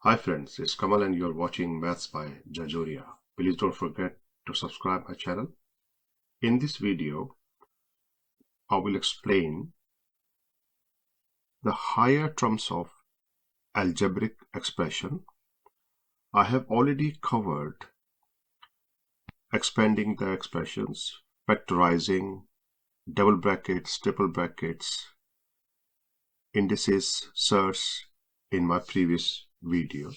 Hi friends, it's Kamal and you're watching Maths by Jajoria. Please don't forget to subscribe my channel. In this video, I will explain the higher terms of algebraic expression. I have already covered expanding the expressions, factorizing, double brackets, triple brackets, indices, surds in my previous video.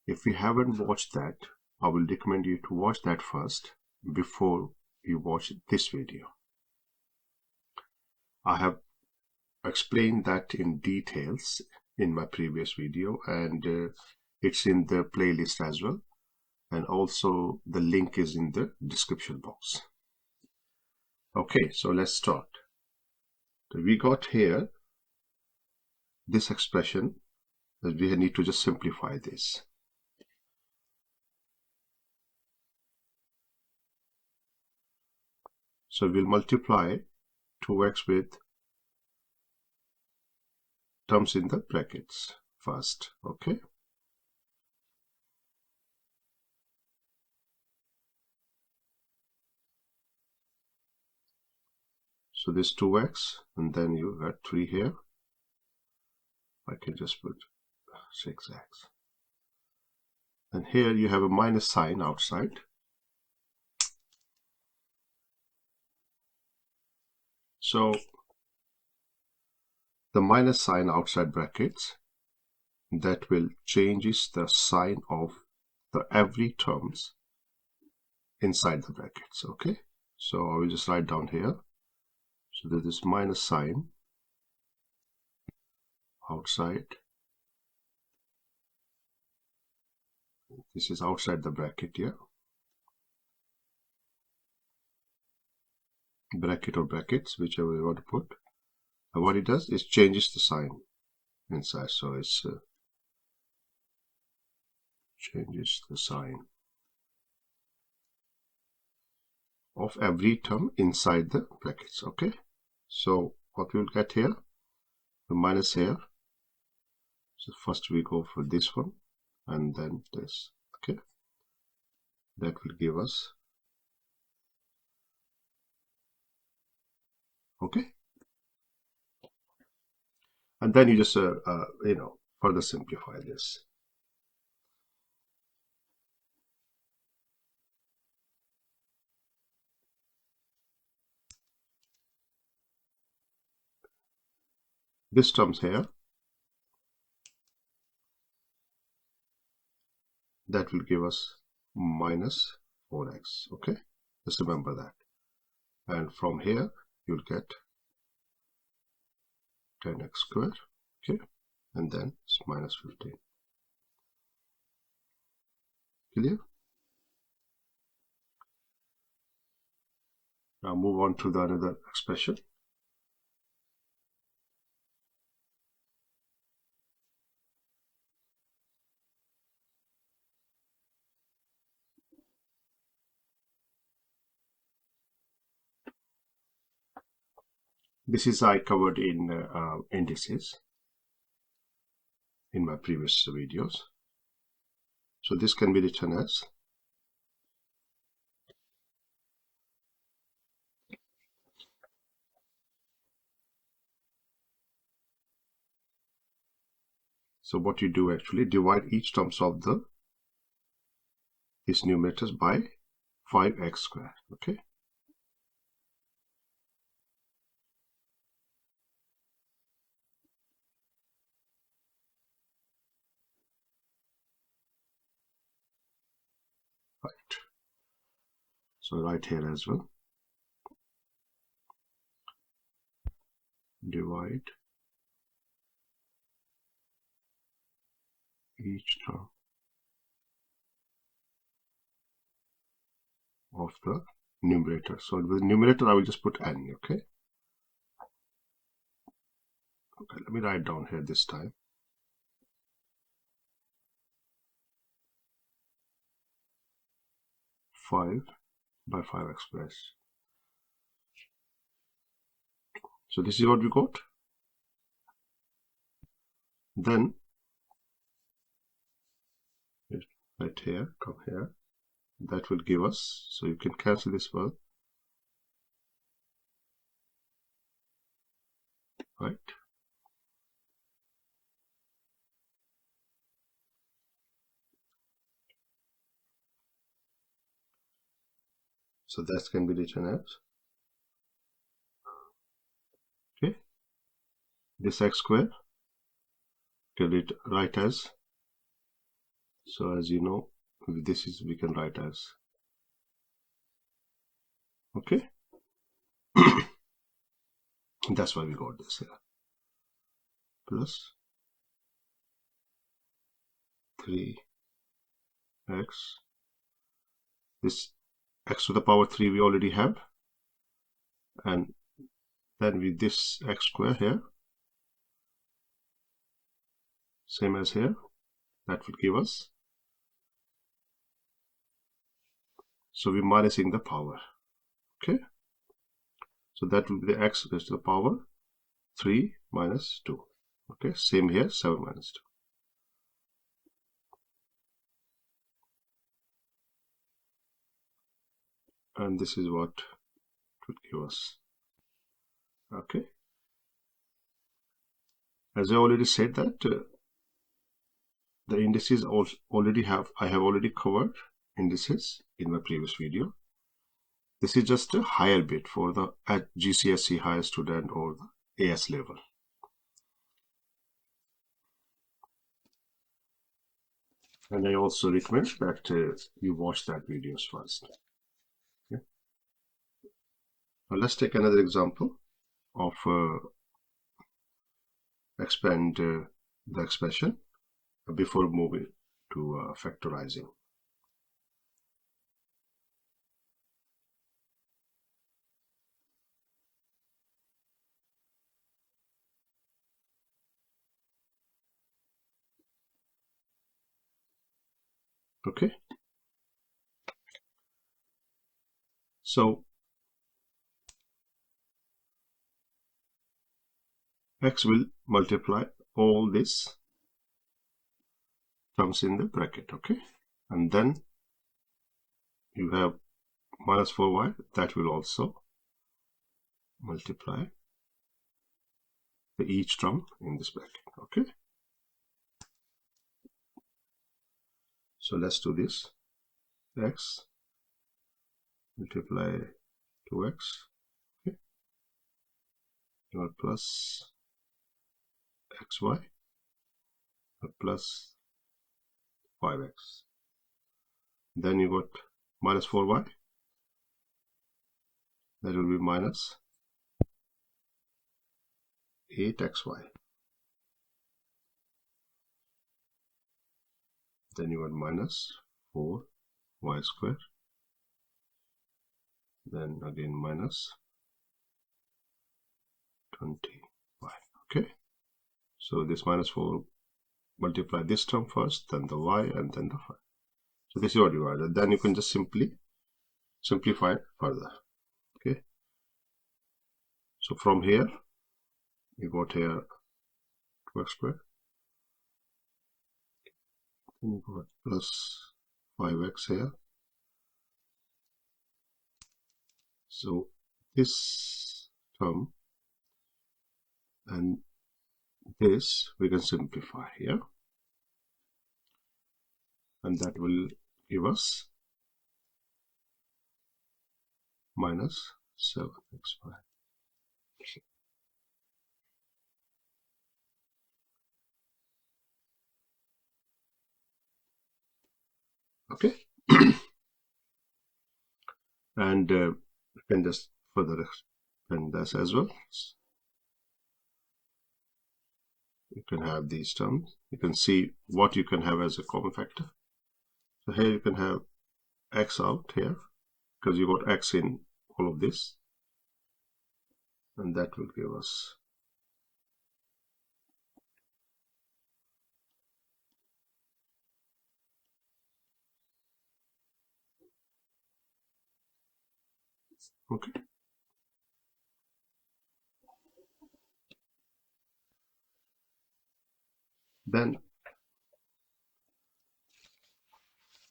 If you haven't watched that, I will recommend you to watch that first before you watch this video. I have explained that in details in my previous video, and it's in the playlist as well, and also the link is in the description box. Okay, so let's start. So we got here this expression that we need to just simplify this. So we'll multiply 2x with terms in the brackets first. Okay, so this 2x, and then you got 3 here. I can just put 6x, and here you have a minus sign outside. So the minus sign outside brackets, that will changes the sign of the every terms inside the brackets. Okay, so I will just write down here. So there's this minus sign outside. This is outside the bracket here. Bracket or brackets, whichever you want to put. And what it does is changes the sign inside. So it's changes the sign of every term inside the brackets. Okay, so what we'll get here, the minus here. So first we go for this one and then this. Okay, that will give us, okay, and then you just further simplify this. This terms here, that will give us minus 4x. Okay, just remember that. And from here you'll get 10x squared. Okay, and then it's minus 15. Clear? Now move on to the another expression. This is I covered in indices in my previous videos. So this can be written as so what you do actually divide each terms of these numerators by 5x squared. Okay, right. So right here as well, divide each term of the numerator. So with numerator I will just put n. Okay, let me write down here this time. 5 by 5x squared. So this is what we got. Then right here, come here. That will give us, so you can cancel this one, right? So that can be written as, okay, this x square can write as, so as you know, this is, we can write as, okay. That's why we got this here, plus 3x, this x to the power 3 we already have, and then with this x square here, same as here, that will give us, so we're minusing the power, okay. So that will be the x raised to the power 3 minus 2, okay. Same here, 7 minus 2, and this is what it would give us, okay. As I already said that the indices already have, I have already covered indices in my previous video. This is just a higher bit for the GCSE higher student or the AS level. And I also recommend that you watch that videos first. Okay. Now let's take another example of expand the expression before moving to factorizing. Okay. So x will multiply all this terms in the bracket, okay, and then you have minus 4y, that will also multiply the each term in this bracket, okay. So let's do this. X multiply 2x, okay, plus xy plus 5x. Then you got minus 4y, that will be minus 8xy. Then you got minus 4y square. Then again minus 20y. Okay. So this minus 4 multiply this term first, then the y, and then the 5. So this is what you added. Then you can just simply simplify further. Okay. So from here, you got here 2x squared. Then you got plus 5x here. So this term and this we can simplify here, and that will give us minus 7xy. Okay. And you can just further expand this as well. You can have these terms. You can see what you can have as a common factor. So here you can have x out here, because you got x in all of this, and that will give us okay. Then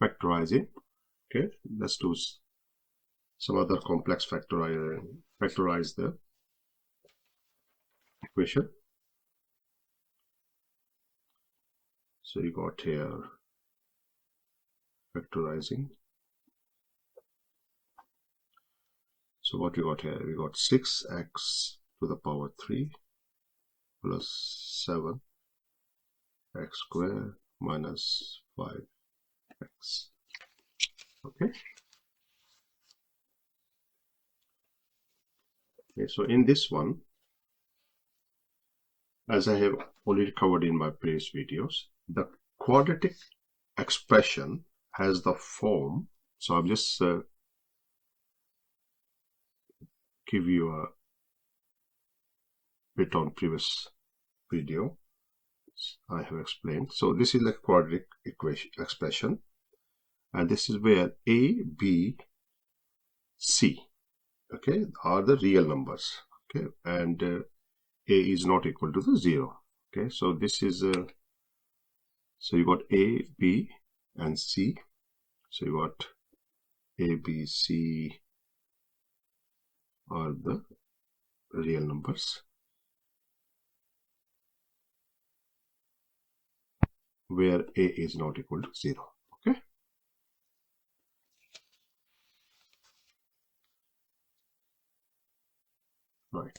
factorizing. Okay, let's do some other complex factorize the equation. So you got here factorizing. So what we got here? We got 6x to the power 3 plus 7x squared minus 5x. Okay. Okay, so in this one, as I have already covered in my previous videos, the quadratic expression has the form. So I'll just give you a bit on previous video. I have explained. So this is a quadratic equation expression, and this is where a, b, c, okay, are the real numbers. Okay, and a is not equal to the 0. Okay, so this is so you got a, b, and c. So you got a, b, c are the real numbers, where a is not equal to 0. Okay, right.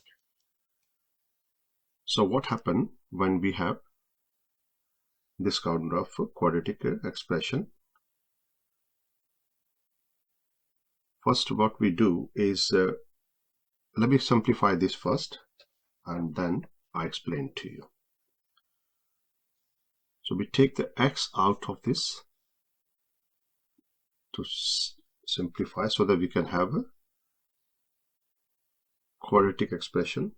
So what happened when we have this kind of quadratic expression? First, what we do is, let me simplify this first, and then I explain to you. So we take the x out of this to simplify, so that we can have a quadratic expression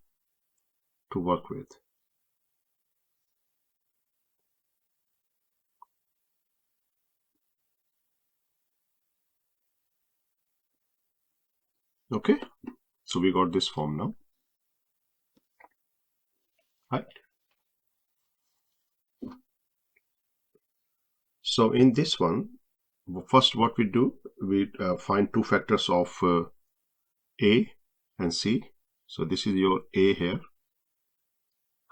to work with. Okay, so we got this form now, right? So in this one, first what we do, we find two factors of a and c. So this is your a here,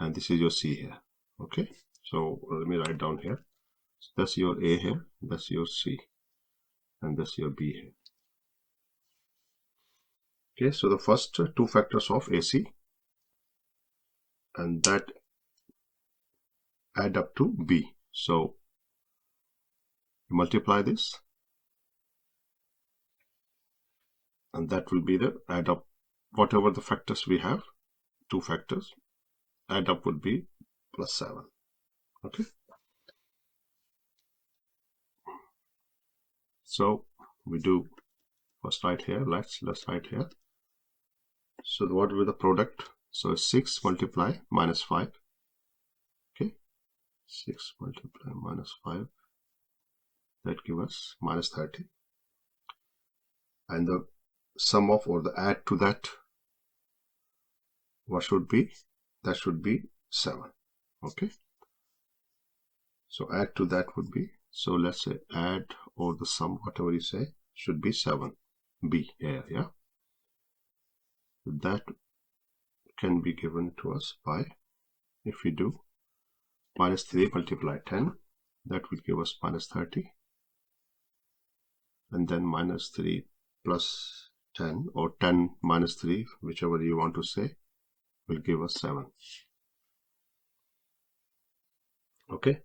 and this is your c here. Okay, so let me write down here. So that's your a here, that's your c, and that's your b here. Okay, so the first two factors of AC, and that add up to B. So multiply this, and that will be the add up, whatever the factors we have, two factors, add up would be plus 7. Okay, so we do first right here, let's write here. So what will be the product? So 6 multiply minus 5. Okay, 6 multiply minus 5, that gives us minus 30. And the sum of, or the add to that, what should be? That should be 7. Okay, so add to that would be, so let's say add, or the sum, whatever you say, should be 7. B here, yeah. That can be given to us by, if we do minus 3 multiply 10, that will give us minus 30, and then minus 3 plus 10, or 10 minus 3, whichever you want to say, will give us 7. Okay,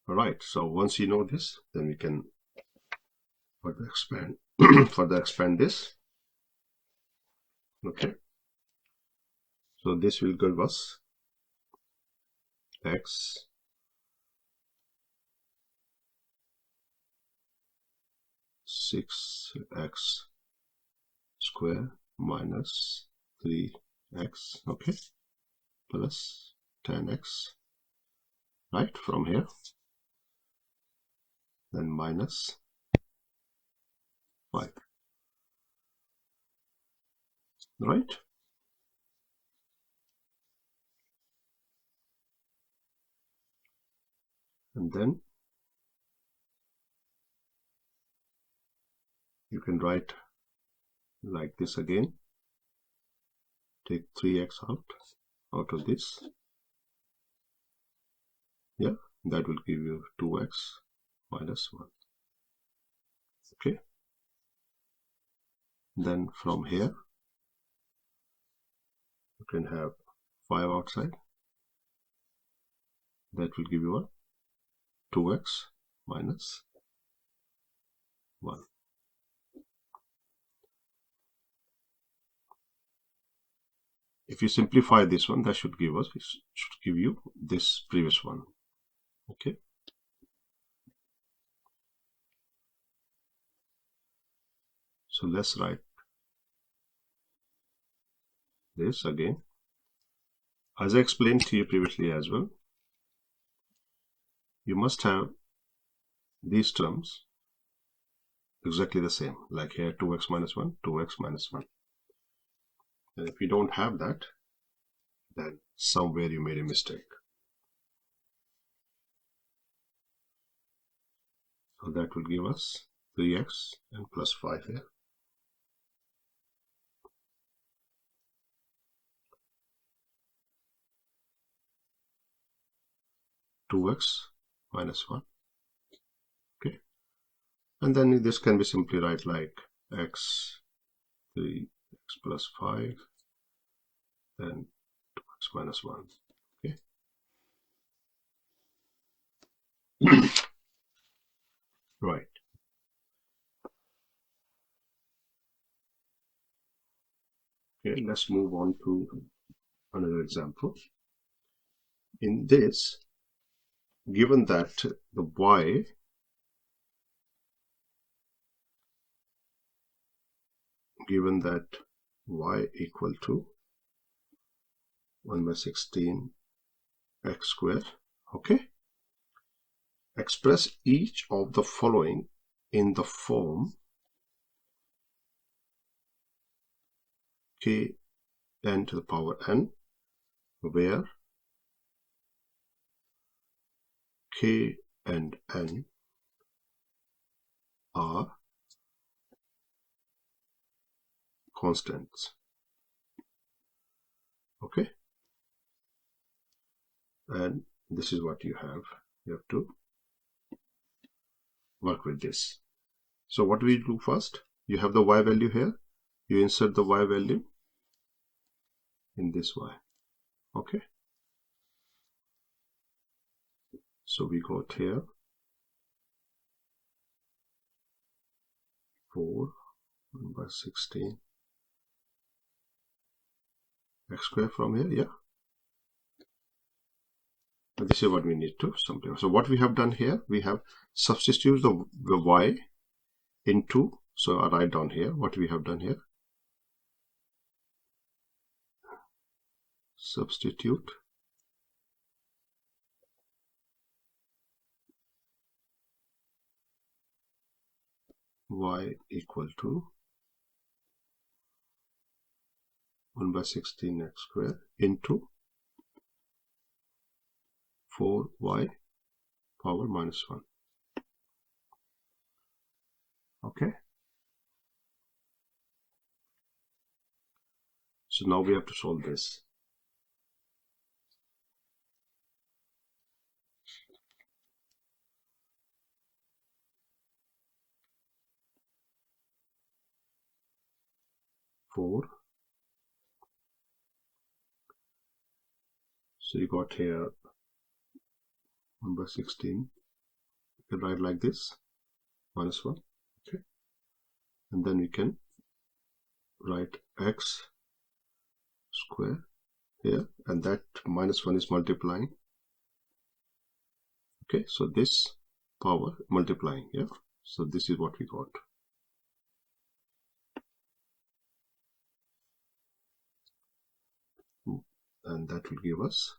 all right. So once you know this, then we can further expand further expand this. Okay, so this will give us x 6x square minus 3x, okay, plus 10x, right, from here, then minus 5, right? And then can write like this again. Take 3x out of this. Yeah, that will give you 2x minus 1. Okay. Then from here, you can have 5 outside. That will give you a 2x minus 1. If you simplify this one, that should give you this previous one. Okay. So let's write this again. As I explained to you previously as well, you must have these terms exactly the same, like here 2x minus 1, 2x minus 1. And if you don't have that, then somewhere you made a mistake. So that will give us 3x and plus 5 here. (2x minus 1). Okay. And then this can be simply write like x, 3x plus 5, then 2x minus 1. Okay. Right. Okay, let's move on to another example. In this, given that the y equal to 1 by 16 x squared, okay, express each of the following in the form k n to the power n, where k and n are constants. Okay, and this is what you have. You have to work with this. So what do we do first? You have the y value here. You insert the y value in this y. Okay, so we got here 4 1 by 16 x squared from here. Yeah, but this is what we need to simplify. So what we have done here, we have substituted the y into, so I write down here what we have done here. Substitute y equal to 1 by 16 x squared into 4y power minus 1. Okay, so now we have to solve this. So you got here 1 by 16. You can write like this, minus 1. Okay, and then we can write x square here, and that minus 1 is multiplying. Okay, so this power multiplying. Yeah, so this is what we got. And that will give us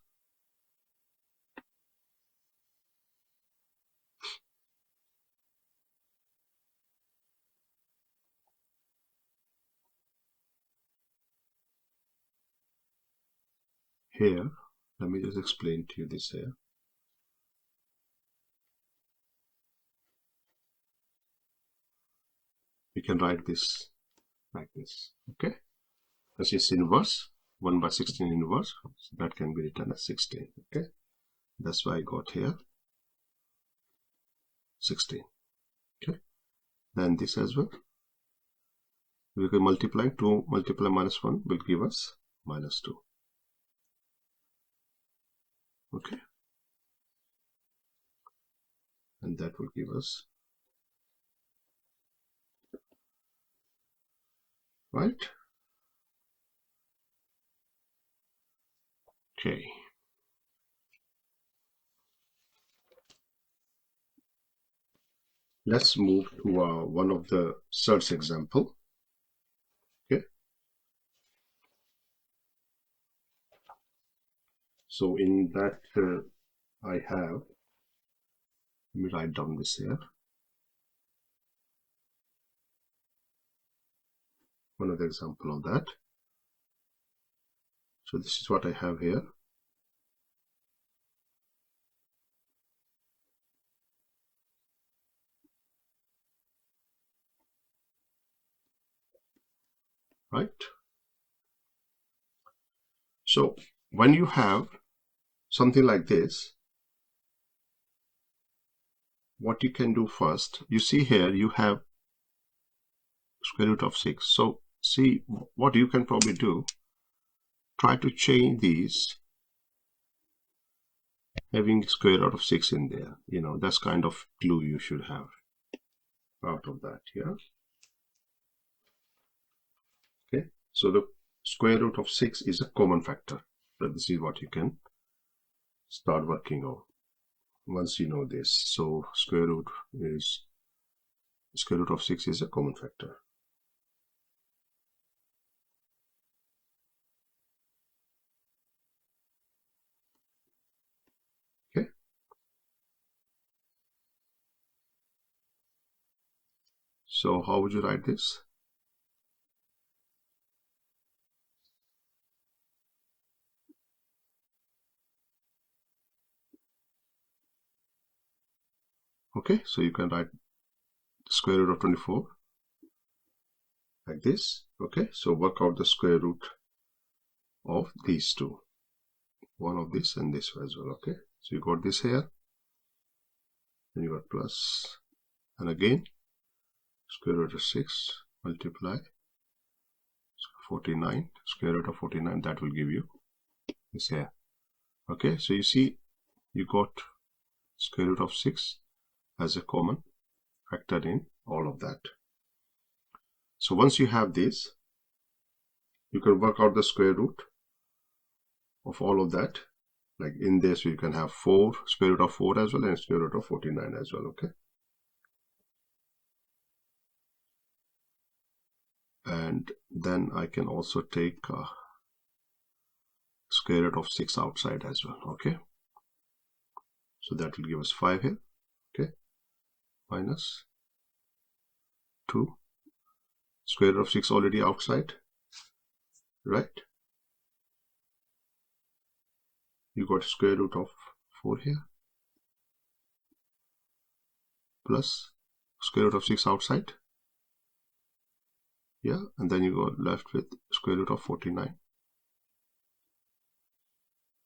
here. Let me just explain to you this here. you can write this like this. Okay, this is inverse, 1 by 16 inverse, so that can be written as 16. Okay, that's why I got here 16. Okay, then this as well, we can multiply 2 multiply minus 1 will give us minus 2. Okay, and that will give us, right? Okay, let's move to one of the Surds example. Okay, so in that I have, let me write down this here, one other example of that. So this is what I have here. Right? So when you have something like this, what you can do first, you see here you have square root of 6. So see what you can probably do, try to change these having square root of 6 in there. You know, that's kind of clue you should have out of that here. Okay, so the square root of 6 is a common factor. So this is what you can start working on once you know this. So square root of 6 is a common factor. Okay, so how would you write this? Okay, so you can write square root of 24 like this. Okay, so work out the square root of these two, one of this and this as well. Okay, so you got this here, then you got plus, and again square root of 6 multiply 49, square root of 49, that will give you this here. Okay, so you see you got square root of 6 as a common factor in all of that. So once you have this, you can work out the square root of all of that. Like in this, you can have 4, square root of 4 as well, and square root of 49 as well. Okay, and then I can also take square root of 6 outside as well. Okay, so that will give us 5 here. Okay, minus 2, square root of 6 already outside, right? You got square root of 4 here, plus square root of 6 outside. Yeah, and then you go left with square root of 49,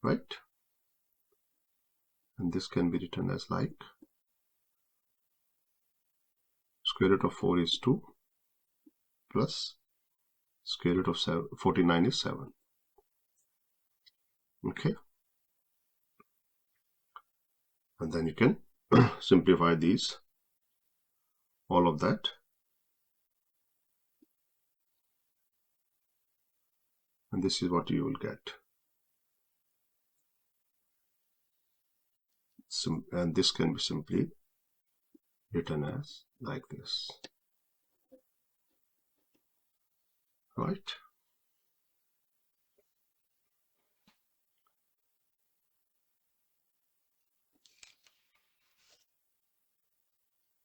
right? And this can be written as like square root of 4 is 2 plus square root of 49 is 7. Okay, and then you can simplify these, all of that, and this is what you will get. And this can be simply written as like this, right?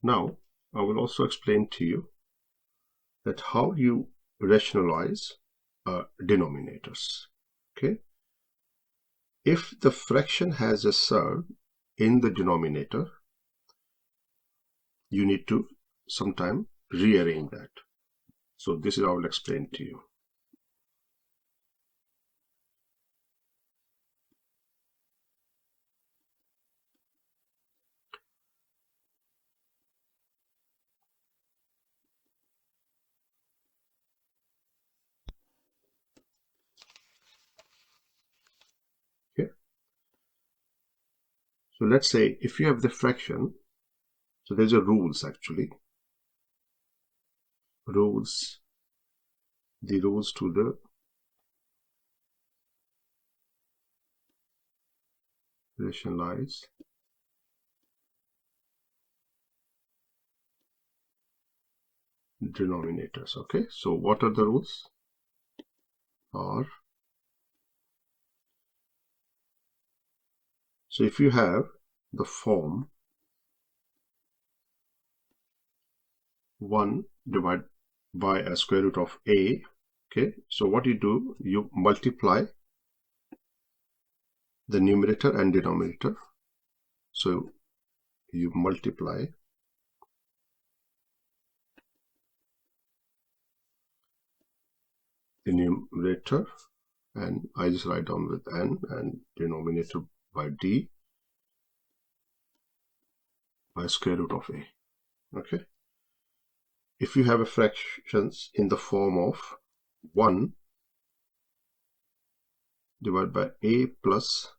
Now I will also explain to you that how you rationalize denominators. Okay, if the fraction has a surd in the denominator, you need to sometime rearrange that. So this is how I will explain to you. Okay. So let's say if you have the fraction, so there's a rules actually. Rules, the rules to the rationalize denominators. Okay, so what are the rules? Are, so if you have the form 1 divided by a square root of a, okay, so what you do, you multiply the numerator and denominator. So you multiply the numerator, and I just write down with n, and denominator by d by square root of a. Okay, if you have a fractions in the form of 1 divided by a plus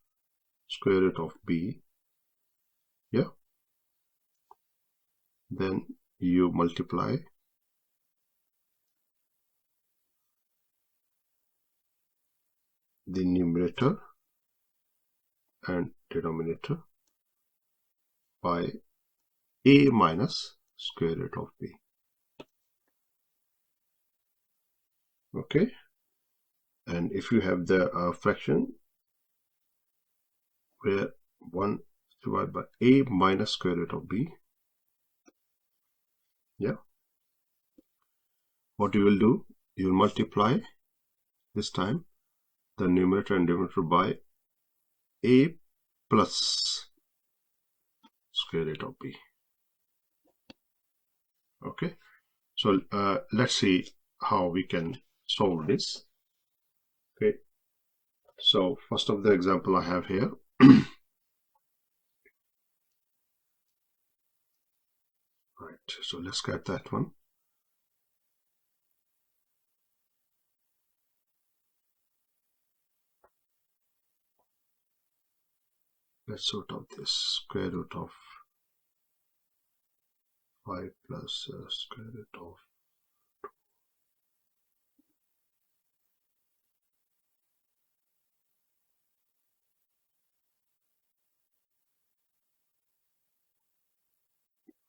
square root of b, yeah, then you multiply the numerator and denominator by a minus square root of b. Okay, and if you have the fraction where 1 divided by a minus square root of b, yeah, what you will do, you will multiply this time the numerator and denominator by a plus square root of b. Okay, so let's see how we can solve this. Okay, so first of the example I have here. Right, so let's get that one. Let's sort out this square root of 5 plus square root of 2.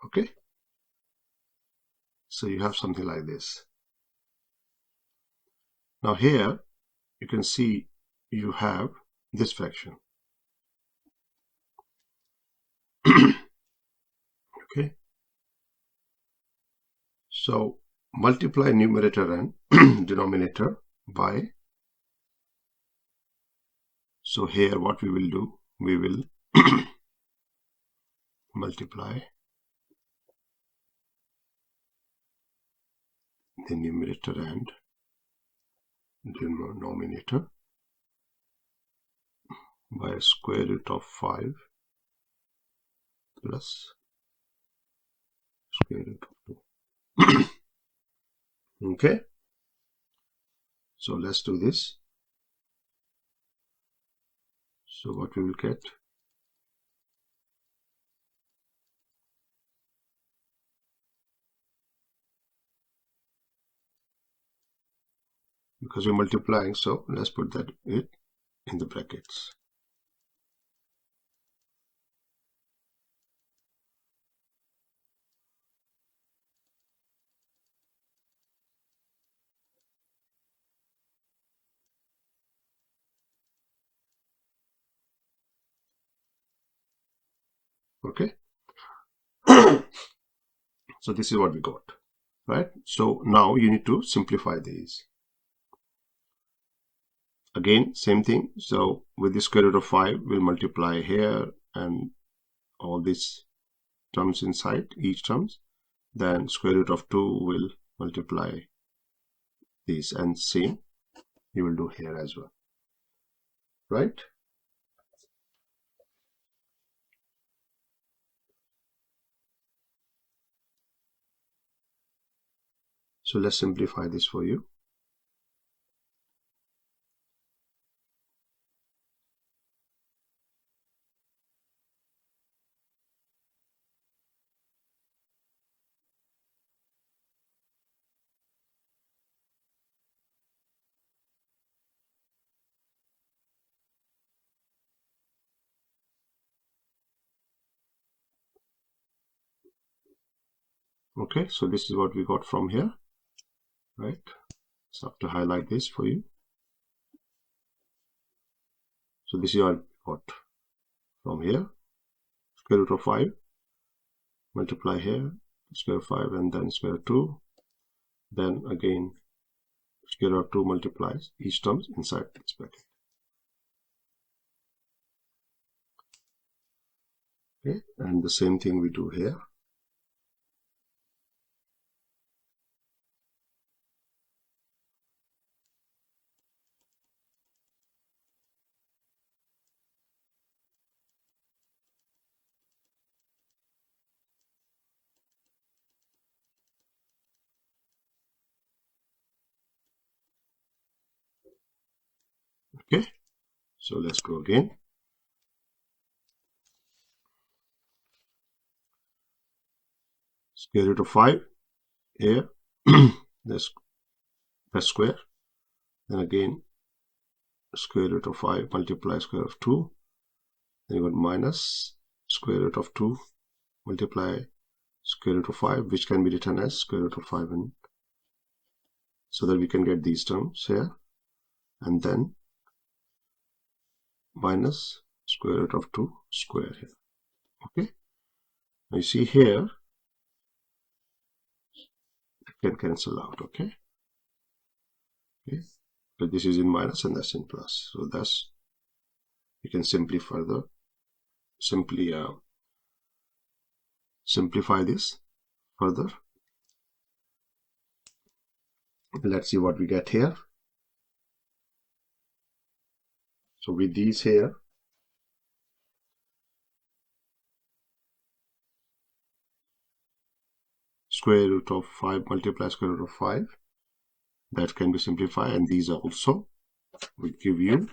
Okay, so you have something like this. Now here you can see you have this fraction. Okay, so multiply numerator and denominator by, so here what we will do, we will multiply the numerator and denominator by square root of 5 plus square root of 2. Okay, so let's do this. So what we will get, because we're multiplying, so let's put that it in the brackets. Okay, so this is what we got, right? So now you need to simplify these. Again, same thing. So with the square root of 5, we'll multiply here and all these terms inside each terms. then square root of 2 will multiply these, and same you will do here as well, right? So let's simplify this for you. Okay, so this is what we got from here, right? So I have to highlight this for you. So this is what we got from here. Square root of 5, multiply here, square root of 5, and then square root of 2. Then again, square root of 2 multiplies each term inside this bracket. Okay, and the same thing we do here. Okay, so let's go again. Square root of 5 here, that's square. Then again, square root of 5 multiply square root of 2. Then you got minus square root of 2 multiply square root of 5, which can be written as square root of 5, and so that we can get these terms here, and then minus square root of 2 square here. Okay, now you see here it can cancel out. Okay, but this is in minus and that's in plus, so that's, you can simply further simplify this further. Let's see what we get here. So with these here, square root of 5 multiply square root of 5, that can be simplified, and these are also will give you,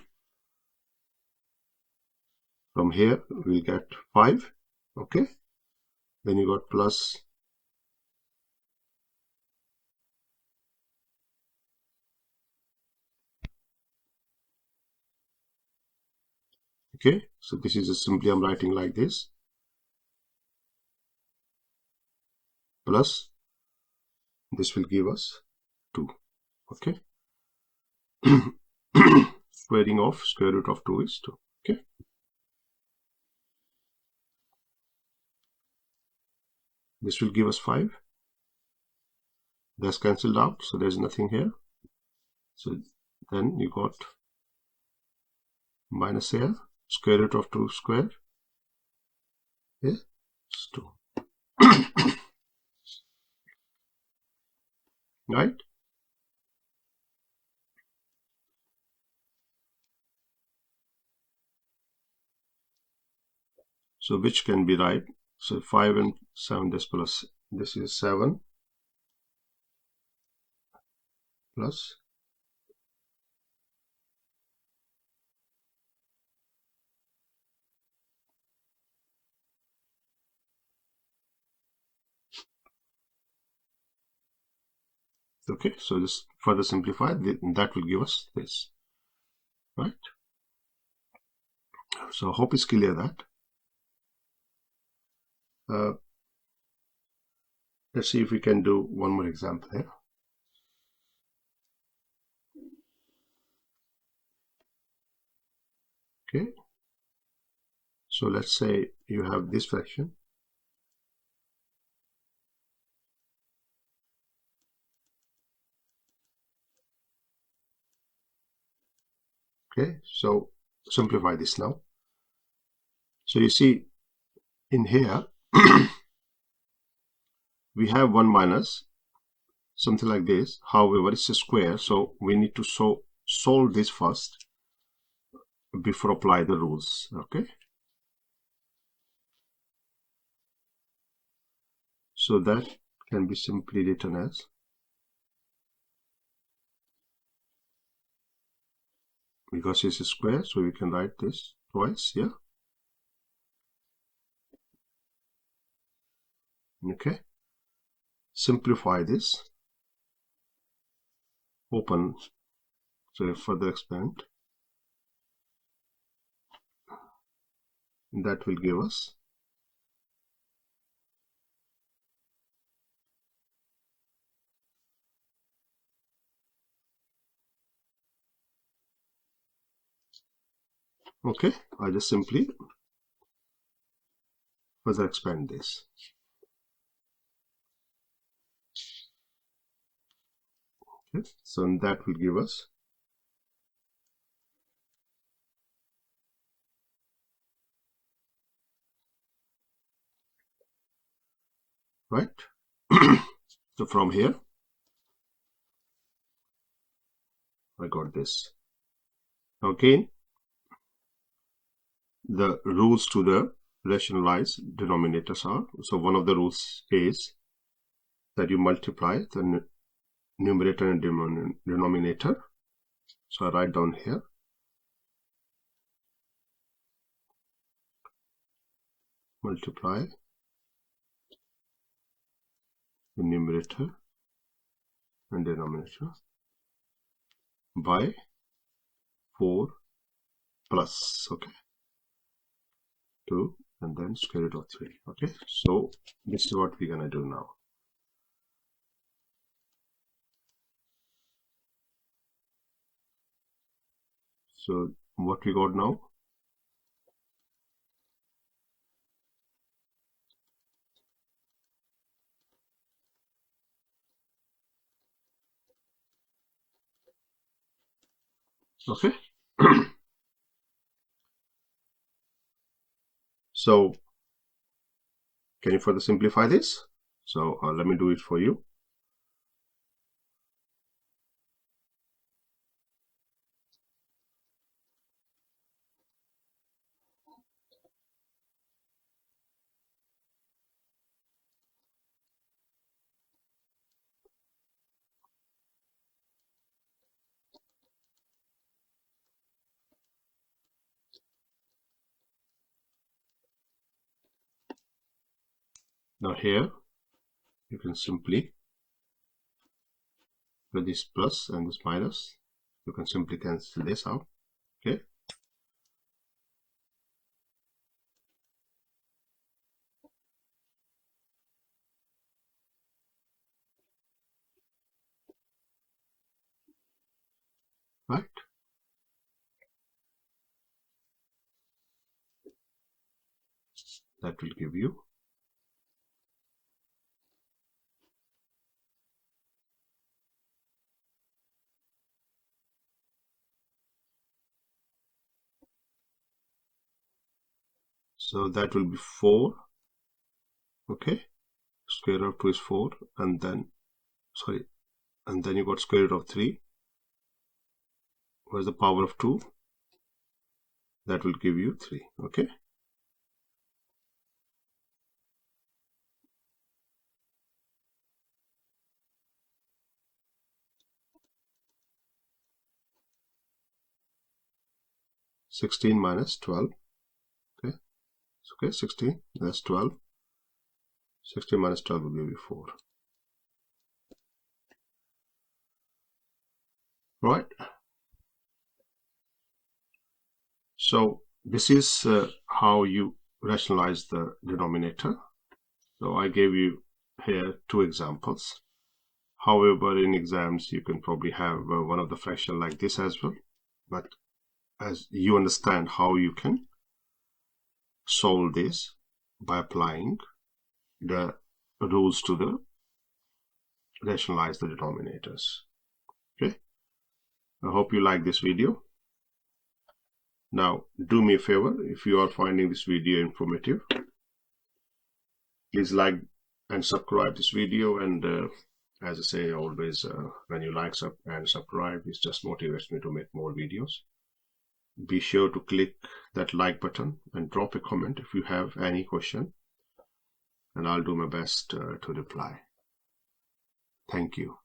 from here we'll get 5. Okay, then you got plus okay, so this is just simply I'm writing like this, plus this will give us 2. Okay, squaring of square root of 2 is 2. Okay, this will give us 5. That's cancelled out, so there's nothing here. So then you got minus here, square root of 2 square is 2. Right? So which can be right? So 5 and 7, this plus, this is 7 plus okay, so this further simplified, that will give us this, right? So I hope it's clear that. Let's see if we can do one more example here. Okay, so let's say you have this fraction. Okay, so simplify this now. So you see in here we have 1 minus something like this. However, it's a square, so we need to solve this first before apply the rules. Okay, so that can be simply written as because it's a square, so we can write this twice. Yeah. Okay, simplify this, open, so further expand, that will give us okay. I just simply further expand this. Okay, so that will give us right. So from here I got this. Again, the rules to the rationalized denominators are, so one of the rules is that you multiply the numerator and denominator. So I write down here multiply the numerator and denominator by 4 plus, okay, 2 and then square root of 3. Okay, so this is what we're gonna do now. So what we got now, okay. So can you further simplify this? So let me do it for you. Now here you can simply with this plus and this minus, you can simply cancel this out. Okay, right, that will give you so that will be 4. Okay, square root of 2 is 4 and then sorry, and then you got square root of 3. Where's the power of 2? That will give you 3. Okay, (16 minus 12). Okay, okay, 16, that's 12. 16 minus 12 will give you 4. Right. So this is how you rationalize the denominator. So I gave you here 2 examples. However, in exams you can probably have one of the fraction like this as well. But as you understand how you can solve this by applying the rules to the rationalize the denominators. Okay, I hope you like this video. Now do me a favor, if you are finding this video informative, please like and subscribe this video. And as I say always, when you like and subscribe, it just motivates me to make more videos. Be sure to click that like button and drop a comment if you have any question, and I'll do my best to reply. Thank you.